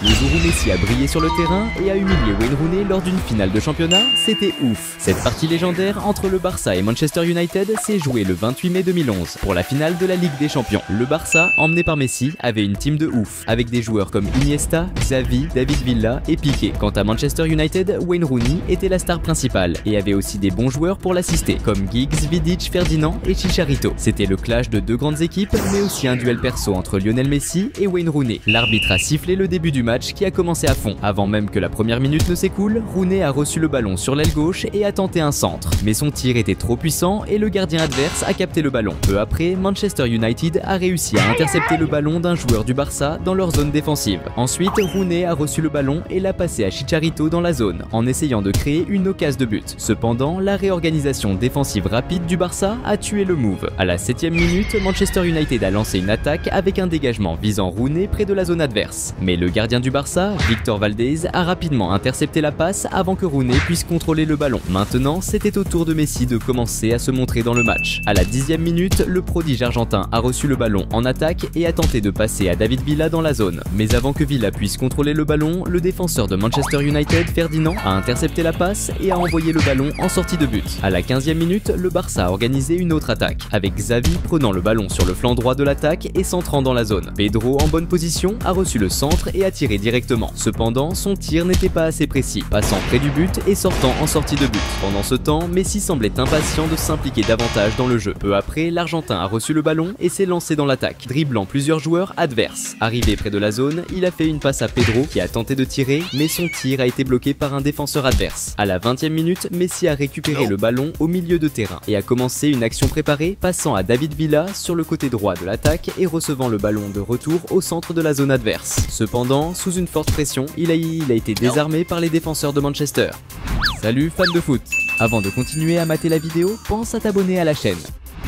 Le jour où Messi a brillé sur le terrain et a humilié Wayne Rooney lors d'une finale de championnat, c'était ouf. Cette partie légendaire entre le Barça et Manchester United s'est jouée le 28 mai 2011 pour la finale de la Ligue des Champions. Le Barça, emmené par Messi, avait une team de ouf, avec des joueurs comme Iniesta, Xavi, David Villa et Piqué. Quant à Manchester United, Wayne Rooney était la star principale et avait aussi des bons joueurs pour l'assister, comme Giggs, Vidic, Ferdinand et Chicharito. C'était le clash de deux grandes équipes, mais aussi un duel perso entre Lionel Messi et Wayne Rooney. L'arbitre a sifflé le début du match qui a commencé à fond. Avant même que la première minute ne s'écoule, Rooney a reçu le ballon sur l'aile gauche et a tenté un centre. Mais son tir était trop puissant et le gardien adverse a capté le ballon. Peu après, Manchester United a réussi à intercepter le ballon d'un joueur du Barça dans leur zone défensive. Ensuite, Rooney a reçu le ballon et l'a passé à Chicharito dans la zone, en essayant de créer une occasion de but. Cependant, la réorganisation défensive rapide du Barça a tué le move. À la 7e minute, Manchester United a lancé une attaque avec un dégagement visant Rooney près de la zone adverse. Mais le gardien du Barça, Víctor Valdés, a rapidement intercepté la passe avant que Rooney puisse contrôler le ballon. Maintenant, c'était au tour de Messi de commencer à se montrer dans le match. À la 10e minute, le prodige argentin a reçu le ballon en attaque et a tenté de passer à David Villa dans la zone. Mais avant que Villa puisse contrôler le ballon, le défenseur de Manchester United, Ferdinand, a intercepté la passe et a envoyé le ballon en sortie de but. À la 15e minute, le Barça a organisé une autre attaque, avec Xavi prenant le ballon sur le flanc droit de l'attaque et centrant dans la zone. Pedro, en bonne position, a reçu le centre et a tiré directement. Cependant, son tir n'était pas assez précis, passant près du but et sortant en sortie de but. Pendant ce temps, Messi semblait impatient de s'impliquer davantage dans le jeu. Peu après, l'Argentin a reçu le ballon et s'est lancé dans l'attaque, dribblant plusieurs joueurs adverses. Arrivé près de la zone, il a fait une passe à Pedro qui a tenté de tirer, mais son tir a été bloqué par un défenseur adverse. À la 20e minute, Messi a récupéré le ballon au milieu de terrain et a commencé une action préparée, passant à David Villa sur le côté droit de l'attaque et recevant le ballon de retour au centre de la zone adverse. Cependant, sous une forte pression, il a été désarmé par les défenseurs de Manchester. Salut fans de foot! Avant de continuer à mater la vidéo, pense à t'abonner à la chaîne.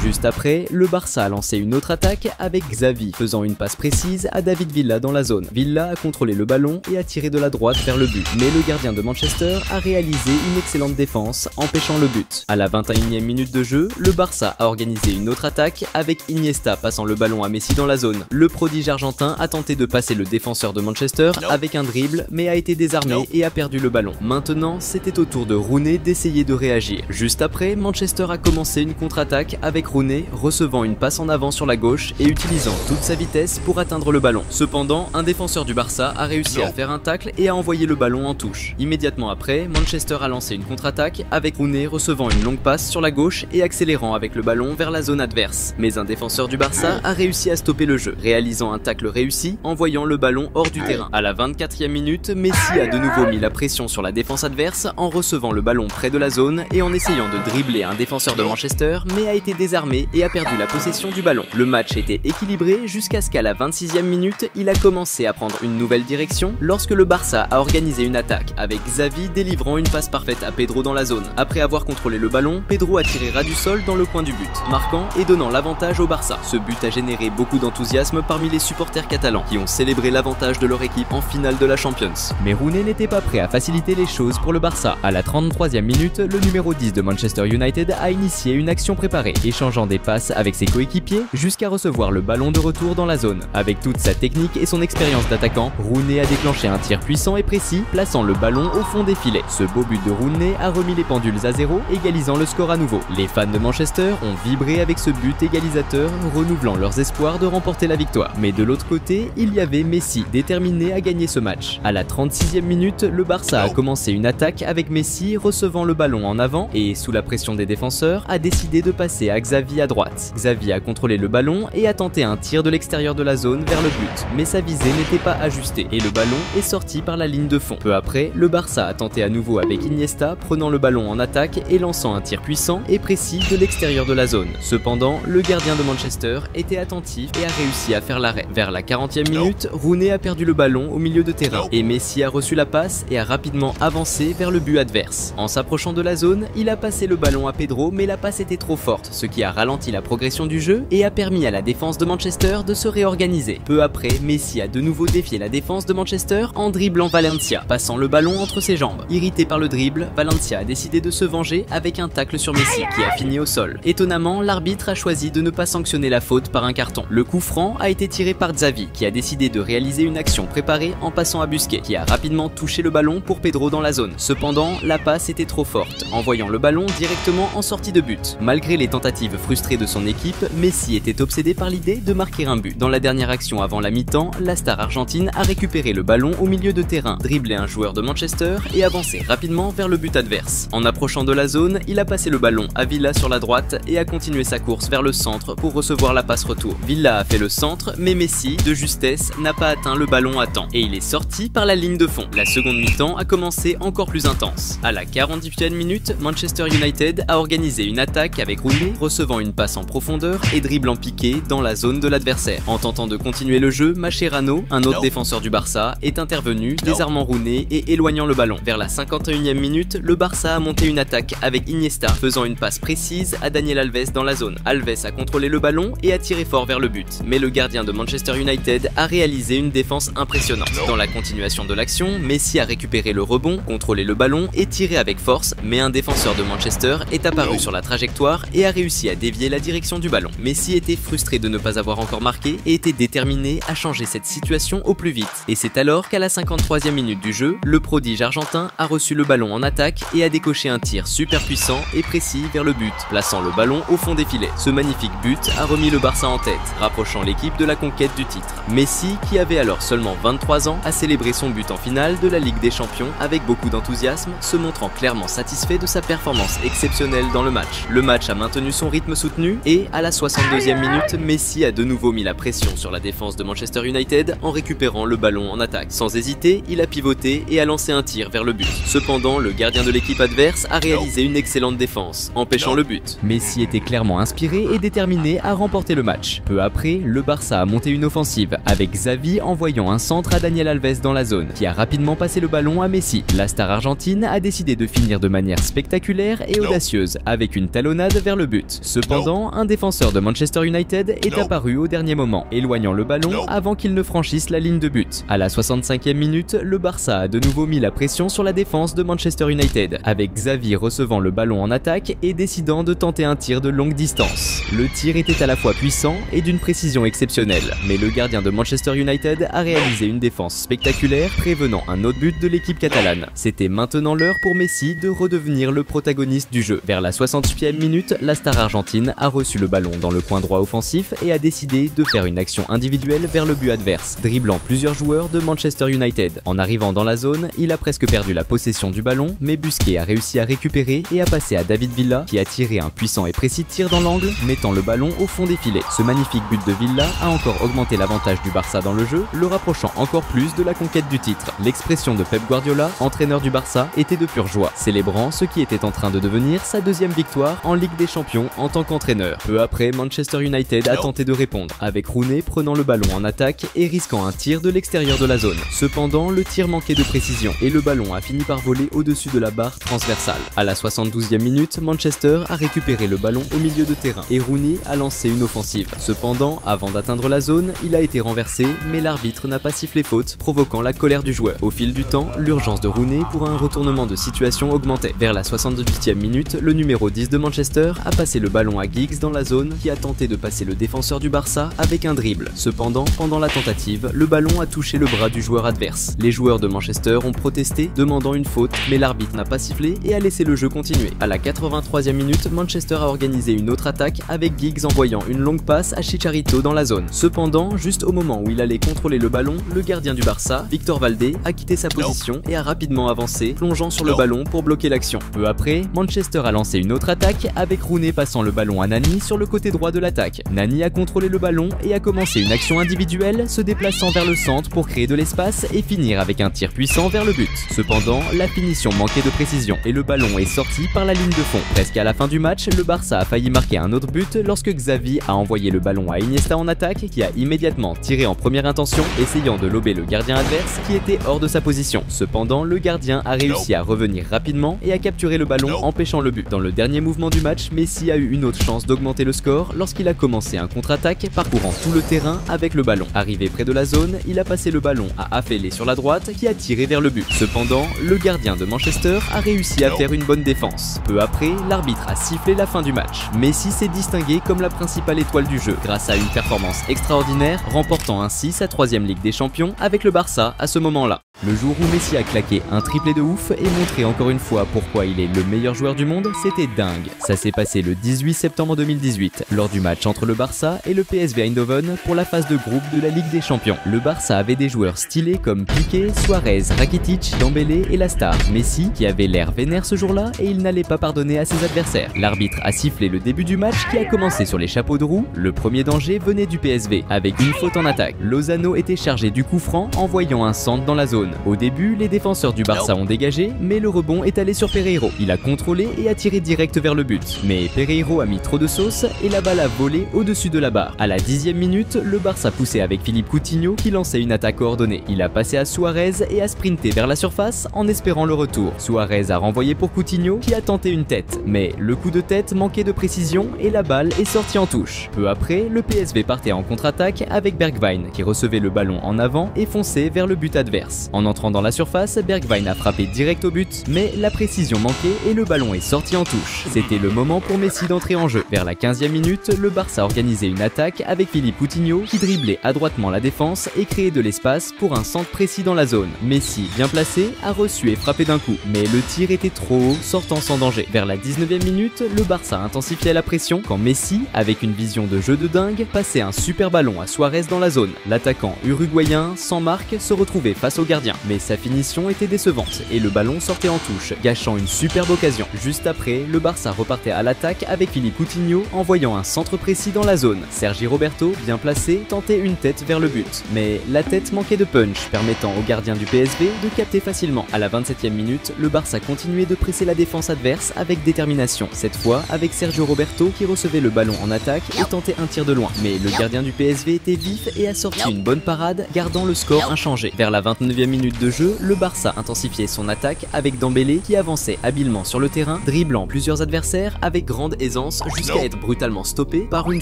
Juste après, le Barça a lancé une autre attaque avec Xavi faisant une passe précise à David Villa dans la zone. Villa a contrôlé le ballon et a tiré de la droite vers le but, mais le gardien de Manchester a réalisé une excellente défense empêchant le but. À la 21e minute de jeu, le Barça a organisé une autre attaque avec Iniesta passant le ballon à Messi dans la zone. Le prodige argentin a tenté de passer le défenseur de Manchester avec un dribble mais a été désarmé et a perdu le ballon. Maintenant, c'était au tour de Rooney d'essayer de réagir. Juste après, Manchester a commencé une contre-attaque avec Rooney recevant une passe en avant sur la gauche et utilisant toute sa vitesse pour atteindre le ballon. Cependant, un défenseur du Barça a réussi à faire un tacle et a envoyé le ballon en touche. Immédiatement après, Manchester a lancé une contre-attaque avec Rooney recevant une longue passe sur la gauche et accélérant avec le ballon vers la zone adverse. Mais un défenseur du Barça a réussi à stopper le jeu, réalisant un tacle réussi, envoyant le ballon hors du terrain. À la 24e minute, Messi a de nouveau mis la pression sur la défense adverse en recevant le ballon près de la zone et en essayant de dribbler un défenseur de Manchester, mais a été désarmé et a perdu la possession du ballon. Le match était équilibré jusqu'à ce qu'à la 26e minute, il a commencé à prendre une nouvelle direction lorsque le Barça a organisé une attaque avec Xavi délivrant une passe parfaite à Pedro dans la zone. Après avoir contrôlé le ballon, Pedro a tiré ras du sol dans le coin du but, marquant et donnant l'avantage au Barça. Ce but a généré beaucoup d'enthousiasme parmi les supporters catalans qui ont célébré l'avantage de leur équipe en finale de la Champions. Mais Rooney n'était pas prêt à faciliter les choses pour le Barça. À la 33e minute, le numéro 10 de Manchester United a initié une action préparée, échangeant des passes avec ses coéquipiers jusqu'à recevoir le ballon de retour dans la zone. Avec toute sa technique et son expérience d'attaquant, Rooney a déclenché un tir puissant et précis, plaçant le ballon au fond des filets. Ce beau but de Rooney a remis les pendules à zéro, égalisant le score à nouveau. Les fans de Manchester ont vibré avec ce but égalisateur, renouvelant leurs espoirs de remporter la victoire. Mais de l'autre côté, il y avait Messi, déterminé à gagner ce match. À la 36e minute, le Barça a commencé une attaque avec Messi recevant le ballon en avant et, sous la pression des défenseurs, a décidé de passer à Xavi à droite. Xavi a contrôlé le ballon et a tenté un tir de l'extérieur de la zone vers le but, mais sa visée n'était pas ajustée et le ballon est sorti par la ligne de fond. Peu après, le Barça a tenté à nouveau avec Iniesta, prenant le ballon en attaque et lançant un tir puissant et précis de l'extérieur de la zone. Cependant, le gardien de Manchester était attentif et a réussi à faire l'arrêt. Vers la 40e minute, Rooney a perdu le ballon au milieu de terrain et Messi a reçu la passe et a rapidement avancé vers le but adverse. En s'approchant de la zone, il a passé le ballon à Pedro, mais la passe était trop forte, ce qui a ralenti la progression du jeu et a permis à la défense de Manchester de se réorganiser. Peu après, Messi a de nouveau défié la défense de Manchester en dribblant Valencia, passant le ballon entre ses jambes. Irrité par le dribble, Valencia a décidé de se venger avec un tacle sur Messi qui a fini au sol. Étonnamment, l'arbitre a choisi de ne pas sanctionner la faute par un carton. Le coup franc a été tiré par Xavi qui a décidé de réaliser une action préparée en passant à Busquets qui a rapidement touché le ballon pour Pedro dans la zone. Cependant, la passe était trop forte, envoyant le ballon directement en sortie de but. Malgré les tentatives frustrées de son équipe, Messi était obsédé par l'idée de marquer un but. Dans la dernière action avant la mi-temps, la star argentine a récupéré le ballon au milieu de terrain, dribblé un joueur de Manchester et avancé rapidement vers le but adverse. En approchant de la zone, il a passé le ballon à Villa sur la droite et a continué sa course vers le centre pour recevoir la passe retour. Villa a fait le centre, mais Messi, de justesse, n'a pas atteint le ballon à temps et il est sorti par la ligne de fond. La seconde mi-temps a commencé encore plus intense. À la 48e minute, Manchester United a organisé une attaque avec Rooney recevant une passe en profondeur et dribblant piqué dans la zone de l'adversaire. En tentant de continuer le jeu, Mascherano, un autre défenseur du Barça, est intervenu, désarmant Rooney et éloignant le ballon. Vers la 51e minute, le Barça a monté une attaque avec Iniesta, faisant une passe précise à Daniel Alves dans la zone. Alves a contrôlé le ballon et a tiré fort vers le but, mais le gardien de Manchester United a réalisé une défense impressionnante. Dans la continuation de l'action, Messi a récupéré le rebond, contrôlé le ballon et tiré avec force, mais un défenseur de Manchester est apparu sur la trajectoire et a réussi à dévier la direction du ballon. Messi était frustré de ne pas avoir encore marqué et était déterminé à changer cette situation au plus vite. Et c'est alors qu'à la 53e minute du jeu, le prodige argentin a reçu le ballon en attaque et a décoché un tir super puissant et précis vers le but, plaçant le ballon au fond des filets. Ce magnifique but a remis le Barça en tête, rapprochant l'équipe de la conquête du titre. Messi, qui avait alors seulement 23 ans, a célébré son but en finale de la Ligue des Champions avec beaucoup d'enthousiasme, se montrant clairement satisfait de sa performance exceptionnelle dans le match. Le match a maintenu son rythme soutenu et, à la 62e minute, Messi a de nouveau mis la pression sur la défense de Manchester United en récupérant le ballon en attaque. Sans hésiter, il a pivoté et a lancé un tir vers le but. Cependant, le gardien de l'équipe adverse a réalisé une excellente défense, empêchant le but. Messi était clairement inspiré et déterminé à remporter le match. Peu après, le Barça a monté une offensive, avec Xavi envoyant un centre à Daniel Alves dans la zone, qui a rapidement passé le ballon à Messi. La star argentine a décidé de finir de manière spectaculaire et audacieuse, avec une talonnade vers le but. Cependant, un défenseur de Manchester United est apparu au dernier moment, éloignant le ballon avant qu'il ne franchisse la ligne de but. À la 65e minute, le Barça a de nouveau mis la pression sur la défense de Manchester United, avec Xavi recevant le ballon en attaque et décidant de tenter un tir de longue distance. Le tir était à la fois puissant et d'une précision exceptionnelle, mais le gardien de Manchester United a réalisé une défense spectaculaire, prévenant un autre but de l'équipe catalane. C'était maintenant l'heure pour Messi de redevenir le protagoniste du jeu. Vers la 68e minute, la star argentine a reçu le ballon dans le coin droit offensif et a décidé de faire une action individuelle vers le but adverse, dribblant plusieurs joueurs de Manchester United. En arrivant dans la zone, il a presque perdu la possession du ballon, mais Busquets a réussi à récupérer et a passé à David Villa, qui a tiré un puissant et précis tir dans l'angle, mettant le ballon au fond des filets. Ce magnifique but de Villa a encore augmenté l'avantage du Barça dans le jeu, le rapprochant encore plus de la conquête du titre. L'expression de Pep Guardiola, entraîneur du Barça, était de pure joie, célébrant ce qui était en train de devenir sa deuxième victoire en Ligue des Champions en tant qu'entraîneur. Peu après, Manchester United a tenté de répondre, avec Rooney prenant le ballon en attaque et risquant un tir de l'extérieur de la zone. Cependant, le tir manquait de précision et le ballon a fini par voler au-dessus de la barre transversale. À la 72e minute, Manchester a récupéré le ballon au milieu de terrain et Rooney a lancé une offensive. Cependant, avant d'atteindre la zone, il a été renversé, mais l'arbitre n'a pas sifflé faute, provoquant la colère du joueur. Au fil du temps, l'urgence de Rooney pour un retournement de situation augmentait. Vers la 78e minute, le numéro 10 de Manchester a passé le ballon à Giggs dans la zone, qui a tenté de passer le défenseur du Barça avec un dribble. Cependant, pendant la tentative, le ballon a touché le bras du joueur adverse. Les joueurs de Manchester ont protesté, demandant une faute, mais l'arbitre n'a pas sifflé et a laissé le jeu continuer. À la 83e minute, Manchester a organisé une autre attaque avec Giggs envoyant une longue passe à Chicharito dans la zone. Cependant, juste au moment où il allait contrôler le ballon, le gardien du Barça, Victor Valdé, a quitté sa position et a rapidement avancé, plongeant sur le ballon pour bloquer l'action. Peu après, Manchester a lancé une autre attaque avec Rooney passant le ballon à Nani sur le côté droit de l'attaque. Nani a contrôlé le ballon et a commencé une action individuelle, se déplaçant vers le centre pour créer de l'espace et finir avec un tir puissant vers le but. Cependant, la finition manquait de précision et le ballon est sorti par la ligne de fond. Presque à la fin du match, le Barça a failli marquer un autre but lorsque Xavi a envoyé le ballon à Iniesta en attaque, qui a immédiatement tiré en première intention, essayant de lober le gardien adverse qui était hors de sa position. Cependant, le gardien a réussi à revenir rapidement et à capturer le ballon, empêchant le but. Dans le dernier mouvement du match, Messi a eu une autre chance d'augmenter le score lorsqu'il a commencé un contre-attaque parcourant tout le terrain avec le ballon. Arrivé près de la zone, il a passé le ballon à Afellay sur la droite qui a tiré vers le but. Cependant, le gardien de Manchester a réussi à faire une bonne défense. Peu après, l'arbitre a sifflé la fin du match. Messi s'est distingué comme la principale étoile du jeu grâce à une performance extraordinaire, remportant ainsi sa 3e Ligue des Champions avec le Barça à ce moment-là. Le jour où Messi a claqué un triplé de ouf et montré encore une fois pourquoi il est le meilleur joueur du monde, c'était dingue. Ça s'est passé le 18 septembre 2018, lors du match entre le Barça et le PSV Eindhoven pour la phase de groupe de la Ligue des Champions. Le Barça avait des joueurs stylés comme Piqué, Suarez, Rakitic, Dembélé et la star Messi qui avait l'air vénère ce jour-là et il n'allait pas pardonner à ses adversaires. L'arbitre a sifflé le début du match qui a commencé sur les chapeaux de roue. Le premier danger venait du PSV avec une faute en attaque. Lozano était chargé du coup franc en voyant un centre dans la zone. Au début, les défenseurs du Barça ont dégagé, mais le rebond est allé sur Pereiro. Il a contrôlé et a tiré direct vers le but. Mais Pereiro a mis trop de sauce et la balle a volé au-dessus de la barre. À la 10e minute, le Barça poussait avec Philippe Coutinho qui lançait une attaque coordonnée. Il a passé à Suarez et a sprinté vers la surface en espérant le retour. Suarez a renvoyé pour Coutinho qui a tenté une tête. Mais le coup de tête manquait de précision et la balle est sortie en touche. Peu après, le PSV partait en contre-attaque avec Bergwijn qui recevait le ballon en avant et fonçait vers le but adverse. En entrant dans la surface, Bergwijn a frappé direct au but, mais la précision manquait et le ballon est sorti en touche. C'était le moment pour Messi d'entrer en jeu. Vers la 15e minute, le Barça organisait une attaque avec Philippe Coutinho qui driblait adroitement la défense et créait de l'espace pour un centre précis dans la zone. Messi, bien placé, a reçu et frappé d'un coup, mais le tir était trop haut, sortant sans danger. Vers la 19e minute, le Barça intensifiait la pression quand Messi, avec une vision de jeu de dingue, passait un super ballon à Suarez dans la zone. L'attaquant uruguayen, sans marque, se retrouvait face au gardien, mais sa finition était décevante et le ballon sortait en touche, gâchant une superbe occasion. Juste après, le Barça repartait à l'attaque avec Philippe Coutinho envoyant un centre précis dans la zone. Sergi Roberto, bien placé, tentait une tête vers le but, mais la tête manquait de punch, permettant au gardien du PSV de capter facilement. À la 27e minute, le Barça continuait de presser la défense adverse avec détermination, cette fois avec Sergio Roberto qui recevait le ballon en attaque et tentait un tir de loin. Mais le gardien du PSV était vif et a sorti une bonne parade, gardant le score inchangé. Vers la 29e minute de jeu, le Barça intensifiait son attaque avec Dembélé qui avançait habilement sur le terrain, driblant plusieurs adversaires avec grande aisance jusqu'à être brutalement stoppé par une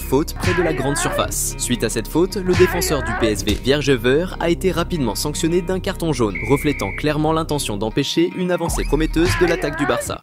faute près de la grande surface. Suite à cette faute, le défenseur du PSV, Viergever, a été rapidement sanctionné d'un carton jaune, reflétant clairement l'intention d'empêcher une avancée prometteuse de l'attaque du Barça.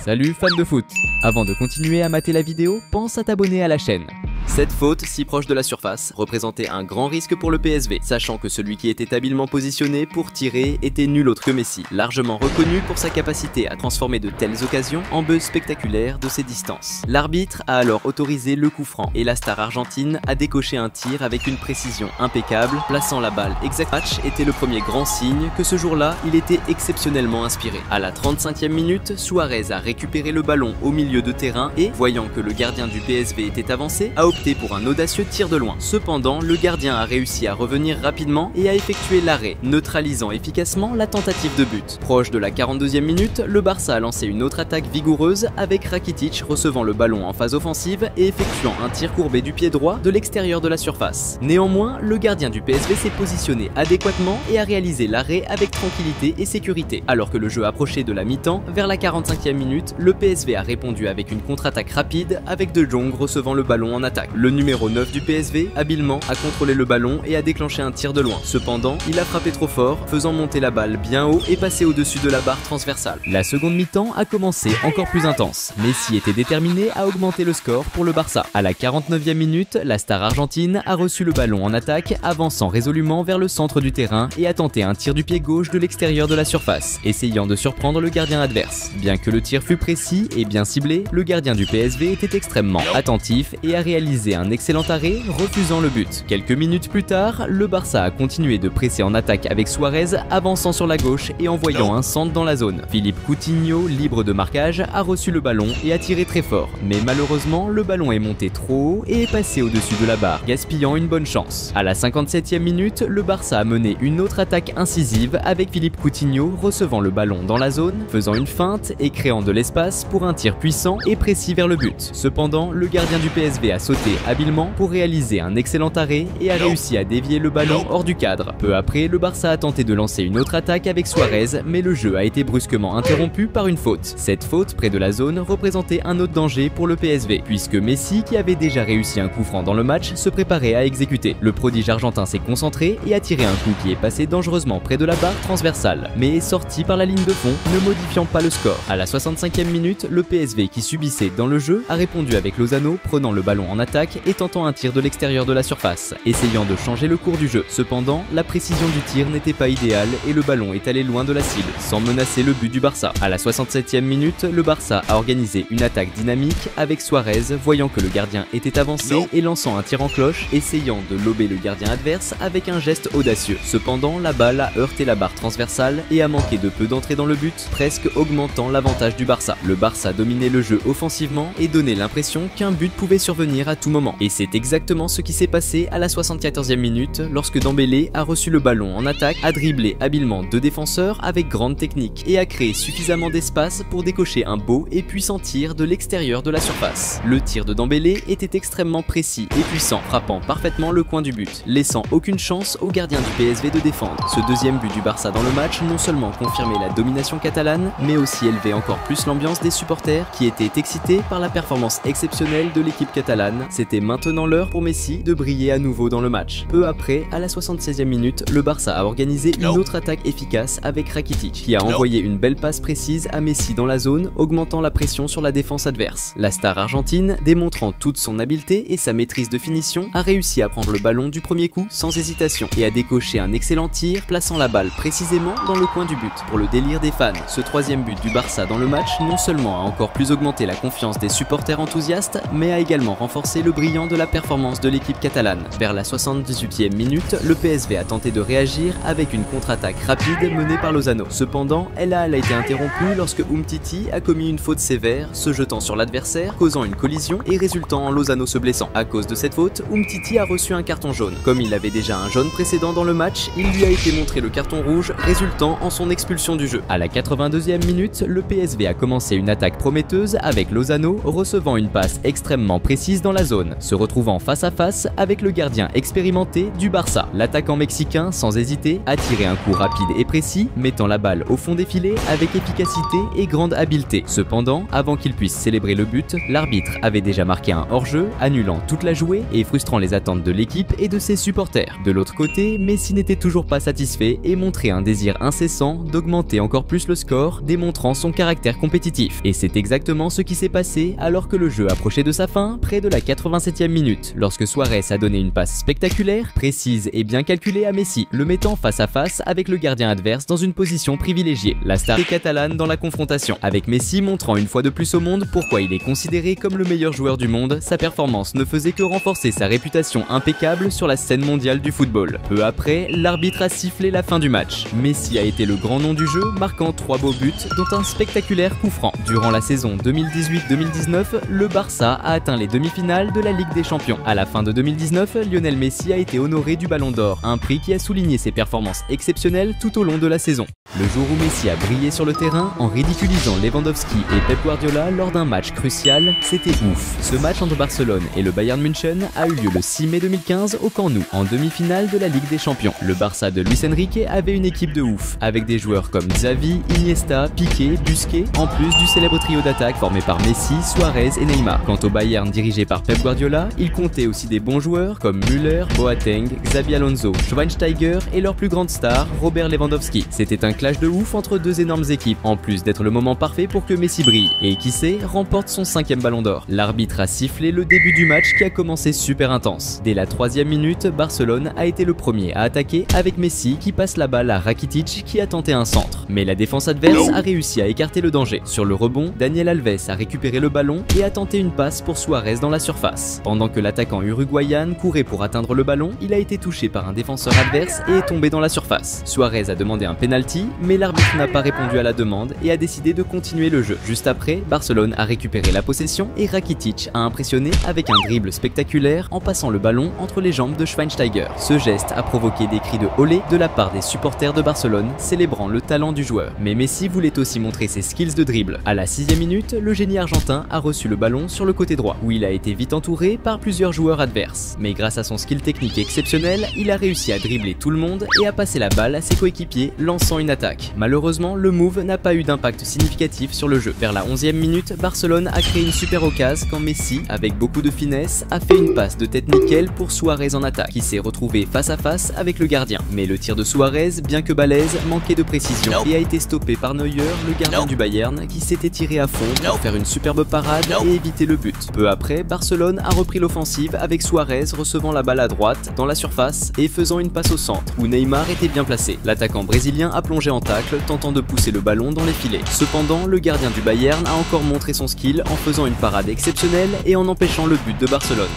Salut fans de foot! Avant de continuer à mater la vidéo, pense à t'abonner à la chaîne. Cette faute, si proche de la surface, représentait un grand risque pour le PSV, sachant que celui qui était habilement positionné pour tirer était nul autre que Messi, largement reconnu pour sa capacité à transformer de telles occasions en buzz spectaculaires de ses distances. L'arbitre a alors autorisé le coup franc et la star argentine a décoché un tir avec une précision impeccable, plaçant la balle exact. Match était le premier grand signe que ce jour-là, il était exceptionnellement inspiré. À la 35e minute, Suarez a récupéré le ballon au milieu de terrain et, voyant que le gardien du PSV était avancé, a opté pour un audacieux tir de loin. Cependant, le gardien a réussi à revenir rapidement et a effectué l'arrêt, neutralisant efficacement la tentative de but. Proche de la 42e minute, le Barça a lancé une autre attaque vigoureuse avec Rakitic recevant le ballon en phase offensive et effectuant un tir courbé du pied droit de l'extérieur de la surface. Néanmoins, le gardien du PSV s'est positionné adéquatement et a réalisé l'arrêt avec tranquillité et sécurité. Alors que le jeu approchait de la mi-temps, vers la 45e minute, le PSV a répondu avec une contre-attaque rapide avec De Jong recevant le ballon en attaque. Le numéro 9 du PSV, habilement, a contrôlé le ballon et a déclenché un tir de loin. Cependant, il a frappé trop fort, faisant monter la balle bien haut et passer au-dessus de la barre transversale. La seconde mi-temps a commencé encore plus intense. Messi était déterminé à augmenter le score pour le Barça. À la 49e minute, la star argentine a reçu le ballon en attaque, avançant résolument vers le centre du terrain et a tenté un tir du pied gauche de l'extérieur de la surface, essayant de surprendre le gardien adverse. Bien que le tir fût précis et bien ciblé, le gardien du PSV était extrêmement attentif et a réalisé un excellent arrêt, refusant le but. Quelques minutes plus tard, le Barça a continué de presser en attaque avec Suarez, avançant sur la gauche et envoyant un centre dans la zone. Philippe Coutinho, libre de marquage, a reçu le ballon et a tiré très fort. Mais malheureusement, le ballon est monté trop haut et est passé au-dessus de la barre, gaspillant une bonne chance. À la 57e minute, le Barça a mené une autre attaque incisive avec Philippe Coutinho recevant le ballon dans la zone, faisant une feinte et créant de l'espace pour un tir puissant et précis vers le but. Cependant, le gardien du PSV a sauté sauté habilement pour réaliser un excellent arrêt et a réussi à dévier le ballon hors du cadre. Peu après, le Barça a tenté de lancer une autre attaque avec Suarez, mais le jeu a été brusquement interrompu par une faute. Cette faute près de la zone représentait un autre danger pour le PSV, puisque Messi, qui avait déjà réussi un coup franc dans le match, se préparait à exécuter. Le prodige argentin s'est concentré et a tiré un coup qui est passé dangereusement près de la barre transversale, mais est sorti par la ligne de fond, ne modifiant pas le score. À la 65e minute, le PSV, qui subissait dans le jeu, a répondu avec Lozano, prenant le ballon en attaque et tentant un tir de l'extérieur de la surface, essayant de changer le cours du jeu. Cependant, la précision du tir n'était pas idéale et le ballon est allé loin de la cible, sans menacer le but du Barça. À la 67e minute, le Barça a organisé une attaque dynamique avec Suarez, voyant que le gardien était avancé et lançant un tir en cloche, essayant de lober le gardien adverse avec un geste audacieux. Cependant, la balle a heurté la barre transversale et a manqué de peu d'entrer dans le but, presque augmentant l'avantage du Barça. Le Barça dominait le jeu offensivement et donnait l'impression qu'un but pouvait survenir à tout moment. Et c'est exactement ce qui s'est passé à la 74e minute, lorsque Dembélé a reçu le ballon en attaque, a dribblé habilement deux défenseurs avec grande technique et a créé suffisamment d'espace pour décocher un beau et puissant tir de l'extérieur de la surface. Le tir de Dembélé était extrêmement précis et puissant, frappant parfaitement le coin du but, laissant aucune chance au gardien du PSV de défendre. Ce deuxième but du Barça dans le match non seulement confirmait la domination catalane, mais aussi élevait encore plus l'ambiance des supporters qui étaient excités par la performance exceptionnelle de l'équipe catalane. C'était maintenant l'heure pour Messi de briller à nouveau dans le match. Peu après, à la 76e minute, le Barça a organisé une autre attaque efficace avec Rakitic, qui a envoyé une belle passe précise à Messi dans la zone, augmentant la pression sur la défense adverse. La star argentine, démontrant toute son habileté et sa maîtrise de finition, a réussi à prendre le ballon du premier coup sans hésitation et a décoché un excellent tir, plaçant la balle précisément dans le coin du but. Pour le délire des fans, ce troisième but du Barça dans le match non seulement a encore plus augmenté la confiance des supporters enthousiastes, mais a également renforcé le brillant de la performance de l'équipe catalane. Vers la 78e minute, le PSV a tenté de réagir avec une contre-attaque rapide menée par Lozano. Cependant, elle a été interrompue lorsque Umtiti a commis une faute sévère, se jetant sur l'adversaire, causant une collision et résultant en Lozano se blessant. À cause de cette faute, Umtiti a reçu un carton jaune. Comme il avait déjà un jaune précédent dans le match, il lui a été montré le carton rouge, résultant en son expulsion du jeu. À la 82e minute, le PSV a commencé une attaque prometteuse avec Lozano recevant une passe extrêmement précise dans la zone, se retrouvant face à face avec le gardien expérimenté du Barça. L'attaquant mexicain, sans hésiter, a tiré un coup rapide et précis, mettant la balle au fond des filets avec efficacité et grande habileté. Cependant, avant qu'il puisse célébrer le but, l'arbitre avait déjà marqué un hors-jeu, annulant toute la jouée et frustrant les attentes de l'équipe et de ses supporters. De l'autre côté, Messi n'était toujours pas satisfait et montrait un désir incessant d'augmenter encore plus le score, démontrant son caractère compétitif. Et c'est exactement ce qui s'est passé alors que le jeu approchait de sa fin, près de la 87e minute, lorsque Suarez a donné une passe spectaculaire, précise et bien calculée à Messi, le mettant face à face avec le gardien adverse dans une position privilégiée. La star est catalane dans la confrontation, avec Messi montrant une fois de plus au monde pourquoi il est considéré comme le meilleur joueur du monde. Sa performance ne faisait que renforcer sa réputation impeccable sur la scène mondiale du football. Peu après, l'arbitre a sifflé la fin du match. Messi a été le grand nom du jeu, marquant 3 beaux buts, dont un spectaculaire coup franc. Durant la saison 2018-2019, le Barça a atteint les demi-finales de la Ligue des Champions. À la fin de 2019, Lionel Messi a été honoré du Ballon d'Or, un prix qui a souligné ses performances exceptionnelles tout au long de la saison. Le jour où Messi a brillé sur le terrain en ridiculisant Lewandowski et Pep Guardiola lors d'un match crucial, c'était ouf. Ce match entre Barcelone et le Bayern München a eu lieu le 6 mai 2015 au Camp Nou, en demi-finale de la Ligue des Champions. Le Barça de Luis Enrique avait une équipe de ouf, avec des joueurs comme Xavi, Iniesta, Piqué, Busquets, en plus du célèbre trio d'attaque formé par Messi, Suarez et Neymar. Quant au Bayern dirigé par Pep Guardiola, il comptait aussi des bons joueurs comme Müller, Boateng, Xabi Alonso, Schweinsteiger et leur plus grande star, Robert Lewandowski. C'était un clash de ouf entre deux énormes équipes, en plus d'être le moment parfait pour que Messi brille et qui sait, remporte son 5e ballon d'or. L'arbitre a sifflé le début du match qui a commencé super intense. Dès la 3e minute, Barcelone a été le premier à attaquer avec Messi qui passe la balle à Rakitic qui a tenté un centre. Mais la défense adverse a réussi à écarter le danger. Sur le rebond, Daniel Alves a récupéré le ballon et a tenté une passe pour Suarez dans la surface. Pendant que l'attaquant uruguayan courait pour atteindre le ballon, il a été touché par un défenseur adverse et est tombé dans la surface. Suarez a demandé un penalty, mais l'arbitre n'a pas répondu à la demande et a décidé de continuer le jeu. Juste après, Barcelone a récupéré la possession et Rakitic a impressionné avec un dribble spectaculaire en passant le ballon entre les jambes de Schweinsteiger. Ce geste a provoqué des cris de olé de la part des supporters de Barcelone, célébrant le talent du joueur. Mais Messi voulait aussi montrer ses skills de dribble. À la 6e minute, le génie argentin a reçu le ballon sur le côté droit, où il a été vite est entouré par plusieurs joueurs adverses, mais grâce à son skill technique exceptionnel, il a réussi à dribbler tout le monde et à passer la balle à ses coéquipiers, lançant une attaque. Malheureusement, le move n'a pas eu d'impact significatif sur le jeu. Vers la 11e minute, Barcelone a créé une super occasion quand Messi, avec beaucoup de finesse, a fait une passe de tête nickel pour Suarez en attaque, qui s'est retrouvé face à face avec le gardien. Mais le tir de Suarez, bien que balèze, manquait de précision et a été stoppé par Neuer, le gardien du Bayern, qui s'était tiré à fond pour faire une superbe parade et éviter le but. Peu après, Barcelone a repris l'offensive avec Suarez recevant la balle à droite dans la surface et faisant une passe au centre, où Neymar était bien placé. L'attaquant brésilien a plongé en tacle, tentant de pousser le ballon dans les filets. Cependant, le gardien du Bayern a encore montré son skill en faisant une parade exceptionnelle et en empêchant le but de Barcelone.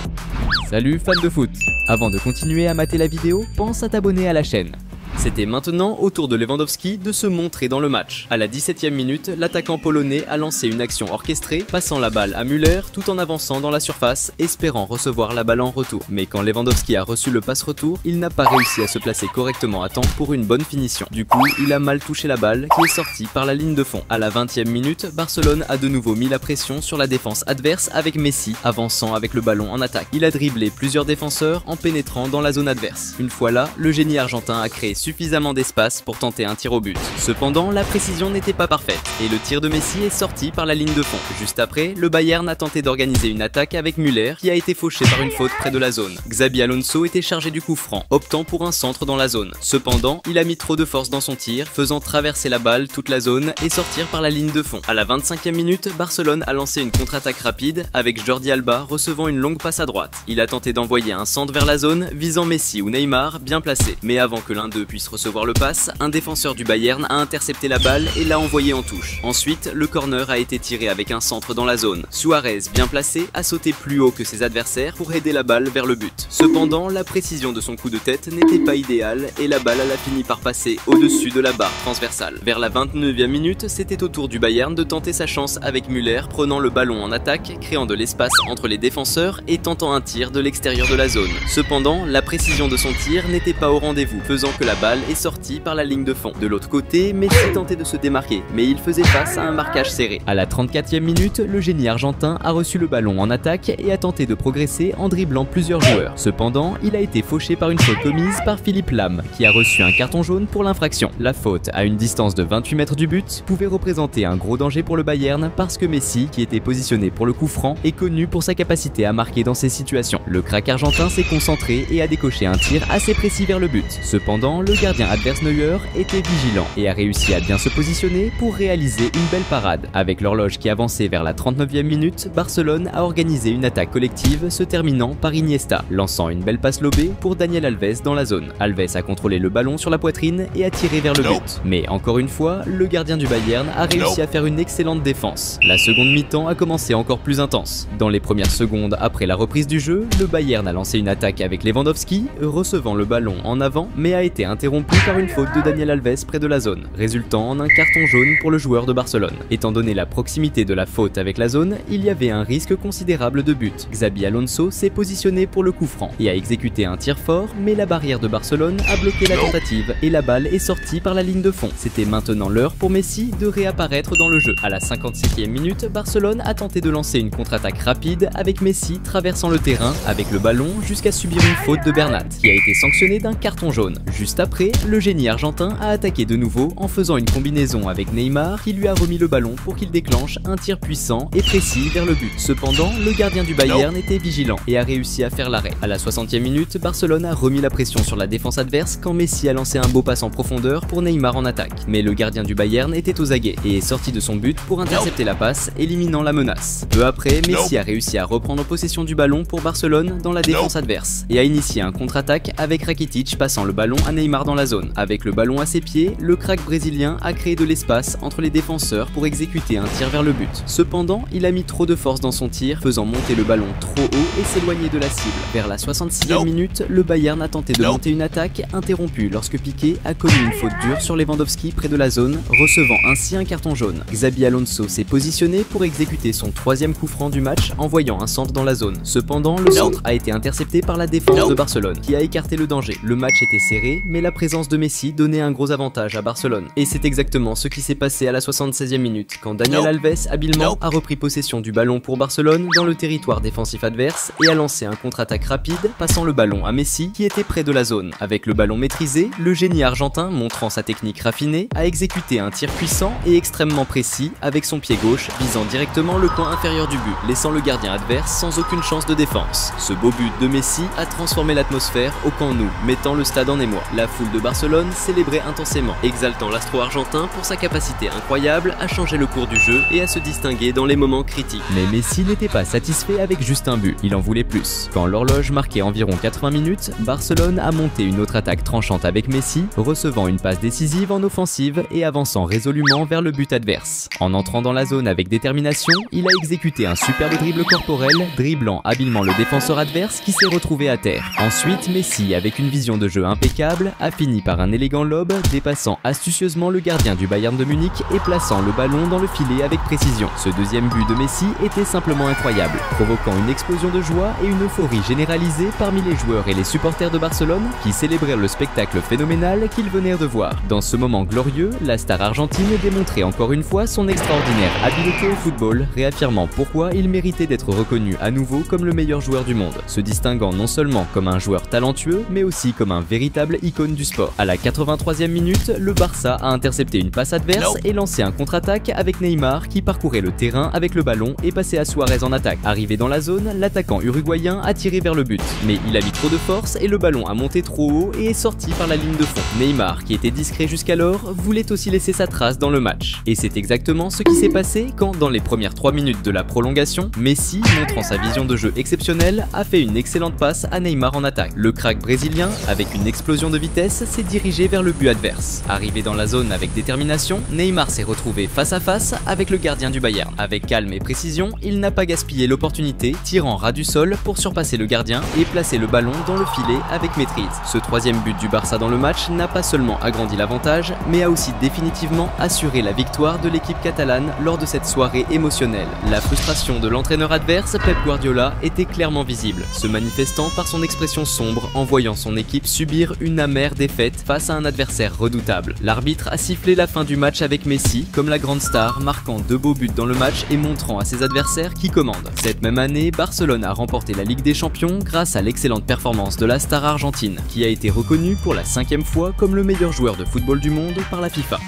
Salut fans de foot! Avant de continuer à mater la vidéo, pense à t'abonner à la chaîne. C'était maintenant au tour de Lewandowski de se montrer dans le match. À la 17e minute, l'attaquant polonais a lancé une action orchestrée, passant la balle à Müller tout en avançant dans la surface, espérant recevoir la balle en retour. Mais quand Lewandowski a reçu le passe-retour, il n'a pas réussi à se placer correctement à temps pour une bonne finition. Du coup, il a mal touché la balle qui est sortie par la ligne de fond. À la 20e minute, Barcelone a de nouveau mis la pression sur la défense adverse avec Messi, avançant avec le ballon en attaque. Il a dribblé plusieurs défenseurs en pénétrant dans la zone adverse. Une fois là, le génie argentin a créé suffisamment d'espace pour tenter un tir au but. Cependant, la précision n'était pas parfaite et le tir de Messi est sorti par la ligne de fond. Juste après, le Bayern a tenté d'organiser une attaque avec Müller qui a été fauché par une faute près de la zone. Xabi Alonso était chargé du coup franc, optant pour un centre dans la zone. Cependant, il a mis trop de force dans son tir, faisant traverser la balle toute la zone et sortir par la ligne de fond. À la 25e minute, Barcelone a lancé une contre-attaque rapide avec Jordi Alba recevant une longue passe à droite. Il a tenté d'envoyer un centre vers la zone visant Messi ou Neymar bien placé, mais avant que l'un d'eux puisse recevoir le pass, un défenseur du Bayern a intercepté la balle et l'a envoyé en touche. Ensuite, le corner a été tiré avec un centre dans la zone. Suarez, bien placé, a sauté plus haut que ses adversaires pour aider la balle vers le but. Cependant, la précision de son coup de tête n'était pas idéale et la balle a fini par passer au-dessus de la barre transversale. Vers la 29e minute, c'était au tour du Bayern de tenter sa chance avec Müller prenant le ballon en attaque, créant de l'espace entre les défenseurs et tentant un tir de l'extérieur de la zone. Cependant, la précision de son tir n'était pas au rendez-vous, faisant que la balle est sortie par la ligne de fond. De l'autre côté, Messi tentait de se démarquer, mais il faisait face à un marquage serré. À la 34e minute, le génie argentin a reçu le ballon en attaque et a tenté de progresser en dribblant plusieurs joueurs. Cependant, il a été fauché par une faute commise par Philippe Lahm, qui a reçu un carton jaune pour l'infraction. La faute, à une distance de 28 mètres du but, pouvait représenter un gros danger pour le Bayern parce que Messi, qui était positionné pour le coup franc, est connu pour sa capacité à marquer dans ces situations. Le crack argentin s'est concentré et a décoché un tir assez précis vers le but. Cependant, le gardien adverse Neuer était vigilant et a réussi à bien se positionner pour réaliser une belle parade. Avec l'horloge qui avançait vers la 39e minute, Barcelone a organisé une attaque collective se terminant par Iniesta, lançant une belle passe lobée pour Daniel Alves dans la zone. Alves a contrôlé le ballon sur la poitrine et a tiré vers le but. Mais encore une fois, le gardien du Bayern a réussi à faire une excellente défense. La seconde mi-temps a commencé encore plus intense. Dans les premières secondes après la reprise du jeu, le Bayern a lancé une attaque avec Lewandowski, recevant le ballon en avant, mais a été interrompu par une faute de Daniel Alves près de la zone, résultant en un carton jaune pour le joueur de Barcelone. Étant donné la proximité de la faute avec la zone, il y avait un risque considérable de but. Xabi Alonso s'est positionné pour le coup franc et a exécuté un tir fort, mais la barrière de Barcelone a bloqué la tentative et la balle est sortie par la ligne de fond. C'était maintenant l'heure pour Messi de réapparaître dans le jeu. À la 56e minute, Barcelone a tenté de lancer une contre-attaque rapide avec Messi traversant le terrain avec le ballon jusqu'à subir une faute de Bernat, qui a été sanctionnée d'un carton jaune. Juste après, le génie argentin a attaqué de nouveau en faisant une combinaison avec Neymar qui lui a remis le ballon pour qu'il déclenche un tir puissant et précis vers le but. Cependant, le gardien du Bayern était vigilant et a réussi à faire l'arrêt. À la 60e minute, Barcelone a remis la pression sur la défense adverse quand Messi a lancé un beau pass en profondeur pour Neymar en attaque. Mais le gardien du Bayern était aux aguets et est sorti de son but pour intercepter la passe, éliminant la menace. Peu après, Messi a réussi à reprendre possession du ballon pour Barcelone dans la défense adverse et a initié un contre-attaque avec Rakitic passant le ballon à Neymar dans la zone. Avec le ballon à ses pieds, le crack brésilien a créé de l'espace entre les défenseurs pour exécuter un tir vers le but. Cependant, il a mis trop de force dans son tir, faisant monter le ballon trop haut et s'éloigner de la cible. Vers la 66e minute, le Bayern a tenté de monter une attaque interrompue lorsque Piqué a commis une faute dure sur Lewandowski près de la zone, recevant ainsi un carton jaune. Xabi Alonso s'est positionné pour exécuter son troisième coup franc du match en voyant un centre dans la zone. Cependant, le centre a été intercepté par la défense de Barcelone, qui a écarté le danger. Le match était serré, mais la présence de Messi donnait un gros avantage à Barcelone. Et c'est exactement ce qui s'est passé à la 76e minute, quand Daniel Alves habilement a repris possession du ballon pour Barcelone dans le territoire défensif adverse et a lancé un contre-attaque rapide, passant le ballon à Messi qui était près de la zone. Avec le ballon maîtrisé, le génie argentin, montrant sa technique raffinée, a exécuté un tir puissant et extrêmement précis avec son pied gauche, visant directement le coin inférieur du but, laissant le gardien adverse sans aucune chance de défense. Ce beau but de Messi a transformé l'atmosphère au Camp Nou, mettant le stade en émoi. La foule de Barcelone célébrait intensément, exaltant l'astro argentin pour sa capacité incroyable à changer le cours du jeu et à se distinguer dans les moments critiques. Mais Messi n'était pas satisfait avec juste un but, il en voulait plus. Quand l'horloge marquait environ 80 minutes, Barcelone a monté une autre attaque tranchante avec Messi, recevant une passe décisive en offensive et avançant résolument vers le but adverse. En entrant dans la zone avec détermination, il a exécuté un superbe dribble corporel, dribblant habilement le défenseur adverse qui s'est retrouvé à terre. Ensuite, Messi, avec une vision de jeu impeccable, a fini par un élégant lob, dépassant astucieusement le gardien du Bayern de Munich et plaçant le ballon dans le filet avec précision. Ce deuxième but de Messi était simplement incroyable, provoquant une explosion de joie et une euphorie généralisée parmi les joueurs et les supporters de Barcelone qui célébrèrent le spectacle phénoménal qu'ils venaient de voir. Dans ce moment glorieux, la star argentine démontrait encore une fois son extraordinaire habileté au football, réaffirmant pourquoi il méritait d'être reconnu à nouveau comme le meilleur joueur du monde, se distinguant non seulement comme un joueur talentueux, mais aussi comme un véritable icône du sport. À la 83e minute, le Barça a intercepté une passe adverse et lancé un contre-attaque avec Neymar qui parcourait le terrain avec le ballon et passait à Suarez en attaque. Arrivé dans la zone, l'attaquant uruguayen a tiré vers le but, mais il a mis trop de force et le ballon a monté trop haut et est sorti par la ligne de fond. Neymar, qui était discret jusqu'alors, voulait aussi laisser sa trace dans le match. Et c'est exactement ce qui s'est passé quand, dans les premières 3 minutes de la prolongation, Messi, montrant sa vision de jeu exceptionnelle, a fait une excellente passe à Neymar en attaque. Le crack brésilien, avec une explosion de vitesse, s'est dirigé vers le but adverse. Arrivé dans la zone avec détermination, Neymar s'est retrouvé face à face avec le gardien du Bayern. Avec calme et précision, il n'a pas gaspillé l'opportunité, tirant ras du sol pour surpasser le gardien et placer le ballon dans le filet avec maîtrise. Ce troisième but du Barça dans le match n'a pas seulement agrandi l'avantage, mais a aussi définitivement assuré la victoire de l'équipe catalane lors de cette soirée émotionnelle. La frustration de l'entraîneur adverse, Pep Guardiola, était clairement visible, se manifestant par son expression sombre en voyant son équipe subir une amère défaite face à un adversaire redoutable. L'arbitre a sifflé la fin du match avec Messi comme la grande star, marquant 2 beaux buts dans le match et montrant à ses adversaires qui commande. Cette même année, Barcelone a remporté la Ligue des Champions grâce à l'excellente performance de la star argentine, qui a été reconnue pour la 5e fois comme le meilleur joueur de football du monde par la FIFA.